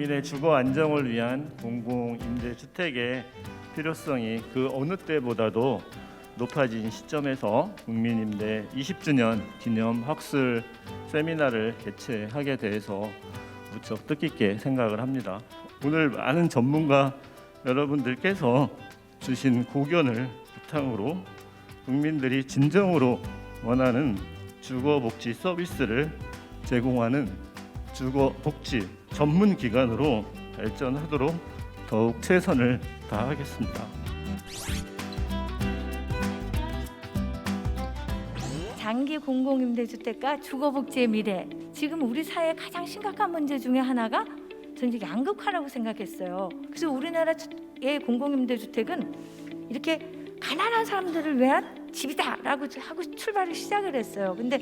국민의 주거 안정을 위한 공공임대주택의 필요성이 그 어느 때보다도 높아진 시점에서 국민임대 20주년 기념 학술 세미나를 개최하게 돼서 무척 뜻깊게 생각을 합니다. 오늘 많은 전문가 여러분들께서 주신 고견을 바탕으로 국민들이 진정으로 원하는 주거복지 서비스를 제공하는 주거복지 전문 기관으로 발전하도록 더욱 최선을 다하겠습니다. 장기 공공임대주택과 주거복지의 미래, 지금 우리 사회의 가장 심각한 문제 중에 하나가 저는 양극화라고 생각했어요. 그래서 우리나라의 공공임대주택은 이렇게 가난한 사람들을 위한 집이다라고 하고 출발을 시작을 했어요. 근데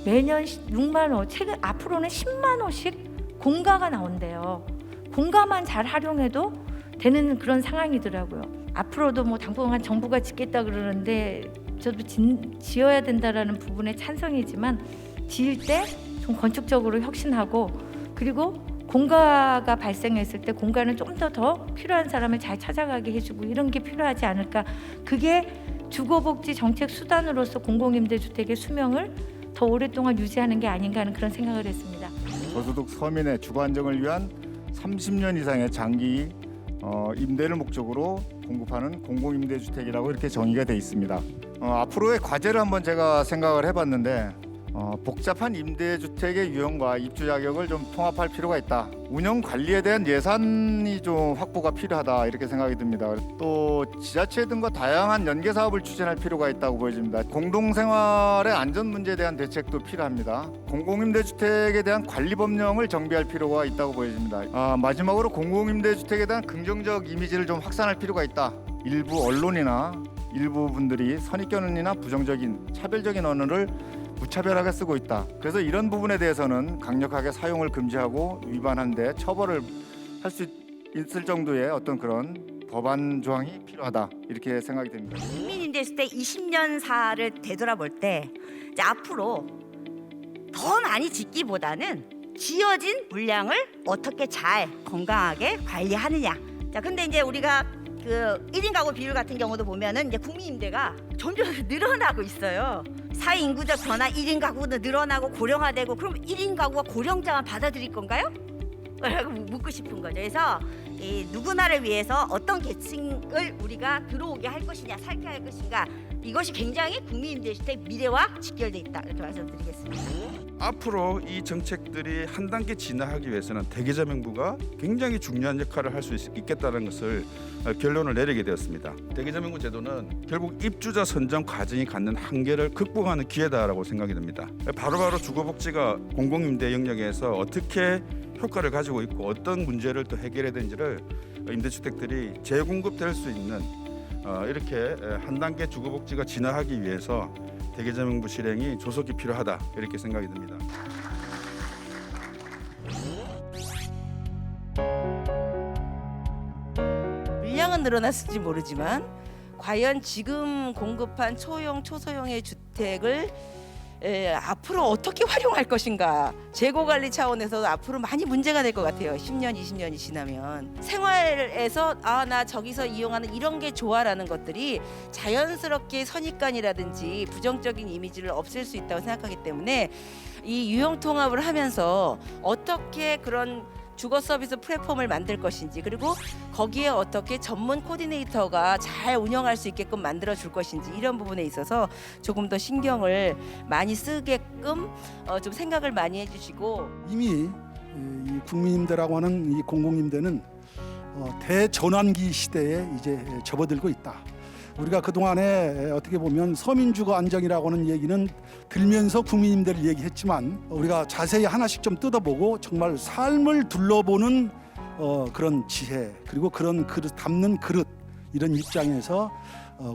매년 6만 호, 최근 앞으로는 10만 호씩 공가가 나온대요. 공가만 잘 활용해도 되는 그런 상황이더라고요. 앞으로도 뭐 당분간 정부가 짓겠다 그러는데 저도 지어야 된다라는 부분에 찬성이지만 지을 때 좀 건축적으로 혁신하고, 그리고 공가가 발생했을 때 공가는 좀 더 필요한 사람을 잘 찾아가게 해주고 이런 게 필요하지 않을까. 그게 주거복지 정책 수단으로서 공공임대주택의 수명을 더 오랫동안 유지하는 게 아닌가 하는 그런 생각을 했습니다. 저소득 서민의 주거 안정을 위한 30년 이상의 장기 임대를 목적으로 공급하는 공공임대주택이라고 이렇게 정의가 돼 있습니다. 앞으로의 과제를 한번 제가 생각을 해봤는데 복잡한 임대주택의 유형과 입주 자격을 좀 통합할 필요가 있다. 운영 관리에 대한 예산이 좀 확보가 필요하다 이렇게 생각이 듭니다. 또 지자체 등과 다양한 연계 사업을 추진할 필요가 있다고 보여집니다. 공동생활의 안전 문제에 대한 대책도 필요합니다. 공공임대주택에 대한 관리 법령을 정비할 필요가 있다고 보여집니다. 마지막으로 공공임대주택에 대한 긍정적 이미지를 좀 확산할 필요가 있다. 일부 언론이나 일부 분들이 선입견이나 부정적인 차별적인 언어를 무차별하게 쓰고 있다. 그래서 이런 부분에 대해서는 강력하게 사용을 금지하고 위반한데 처벌을 할 수 있을 정도의 어떤 그런 법안 조항이 필요하다 이렇게 생각이 됩니다. 국민임대주택 20년사를 되돌아볼 때 이제 앞으로 더 많이 짓기보다는 지어진 물량을 어떻게 잘 건강하게 관리하느냐. 자, 근데 이제 우리가 그 1인 가구 비율 같은 경우도 보면은 이제 국민임대가 점점 늘어나고 있어요. 사회 인구적 변화, 1인 가구도 늘어나고 고령화되고, 그럼 1인 가구가 고령자만 받아들일 건가요? 라고 묻고 싶은 거죠. 그래서 이 누구나를 위해서 어떤 계층을 우리가 들어오게 할 것이냐, 살게 할 것인가, 이것이 굉장히 국민임대주택 미래와 직결돼 있다 이렇게 말씀드리겠습니다. 앞으로 이 정책들이 한 단계 진화하기 위해서는 대개자명부가 굉장히 중요한 역할을 할 수 있겠다는 것을 결론을 내리게 되었습니다. 대개자명부 제도는 결국 입주자 선정 과정이 갖는 한계를 극복하는 기회다라고 생각이 듭니다. 바로바로 주거복지가 공공임대 영역에서 어떻게 효과를 가지고 있고 어떤 문제를 또 해결해야 되는지를 임대주택들이 재공급될 수 있는 이렇게 한 단계 주거복지가 진화하기 위해서 대개자명부 실행이 조속히 필요하다 이렇게 생각이 듭니다. 물량은 늘어났을지 모르지만 과연 지금 공급한 초용, 초소형의 주택을 앞으로 어떻게 활용할 것인가, 재고관리 차원에서도 앞으로 많이 문제가 될 것 같아요. 10년, 20년이 지나면 생활에서 나 저기서 이용하는 이런 게 좋아라는 것들이 자연스럽게 선입관이라든지 부정적인 이미지를 없앨 수 있다고 생각하기 때문에 이 유형 통합을 하면서 어떻게 그런 주거 서비스 플랫폼을 만들 것인지, 그리고 거기에 어떻게 전문 코디네이터가 잘 운영할 수 있게끔 만들어 줄 것인지, 이런 부분에 있어서 조금 더 신경을 많이 쓰게끔 좀 생각을 많이 해주시고. 이미 이 국민임대라고 하는 이 공공임대는 대전환기 시대에 이제 접어들고 있다. 우리가 그동안에 어떻게 보면 서민주거 안정이라고 하는 얘기는 들면서 국민임대를 얘기했지만, 우리가 자세히 하나씩 좀 뜯어보고 정말 삶을 둘러보는 그런 지혜, 그리고 그런 그릇, 담는 그릇, 이런 입장에서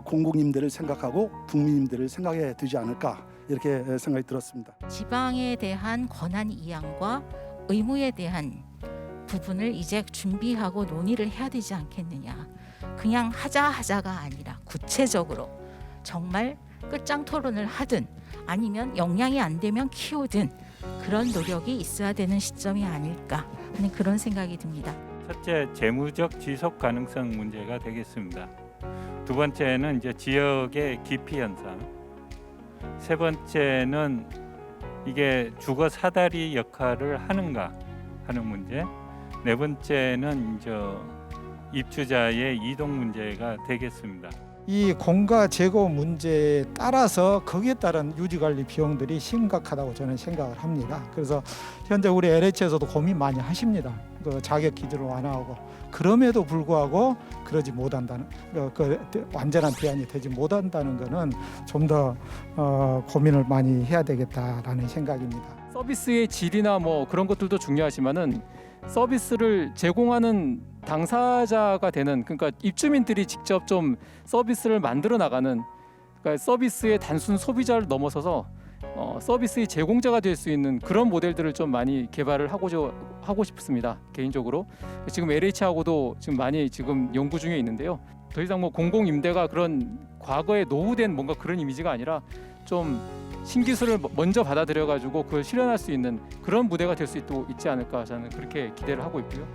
공공임대를 생각하고 국민임대를 생각해야 되지 않을까 이렇게 생각이 들었습니다. 지방에 대한 권한 이양과 의무에 대한 부분을 이제 준비하고 논의를 해야 되지 않겠느냐. 그냥 하자가 아니라 구체적으로 정말 끝장 토론을 하든 아니면 역량이 안 되면 키우든 그런 노력이 있어야 되는 시점이 아닐까 하는 그런 생각이 듭니다. 첫째, 재무적 지속 가능성 문제가 되겠습니다. 두 번째는 이제 지역의 기피 현상. 세 번째는 이게 주거 사다리 역할을 하는가 하는 문제. 네 번째는 이제 입주자의 이동 문제가 되겠습니다. 이 공가 재고 문제에 따라서 거기에 따른 유지관리 비용들이 심각하다고 저는 생각을 합니다. 그래서 현재 우리 LH에서도 고민 많이 하십니다. 그 자격 기준을 완화하고 그럼에도 불구하고 그러지 못한다는 그 완전한 대안이 되지 못한다는 것은 좀 더 고민을 많이 해야 되겠다라는 생각입니다. 서비스의 질이나 뭐 그런 것들도 중요하지만은 서비스를 제공하는 당사자가 되는, 그러니까 입주민들이 직접 좀 서비스를 만들어 나가는, 그러니까 서비스의 단순 소비자를 넘어서서 서비스의 제공자가 될 수 있는 그런 모델들을 좀 많이 개발을 하고 싶습니다. 개인적으로 지금 LH하고도 지금 많이 지금 연구 중에 있는데요. 더 이상 뭐 공공 임대가 그런 과거에 노후된 뭔가 그런 이미지가 아니라 좀 신기술을 먼저 받아들여 가지고 그걸 실현할 수 있는 그런 무대가 될 수 있지 않을까, 저는 그렇게 기대를 하고 있고요.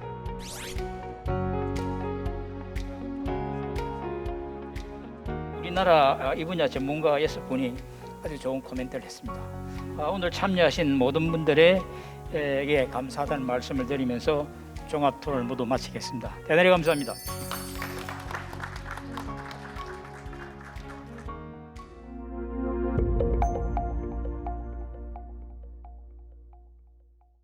우리나라 이 분야 전문가 6분이 아주 좋은 코멘트를 했습니다. 오늘 참여하신 모든 분들에게 감사하다는 말씀을 드리면서 종합 토론을 모두 마치겠습니다. 대단히 감사합니다.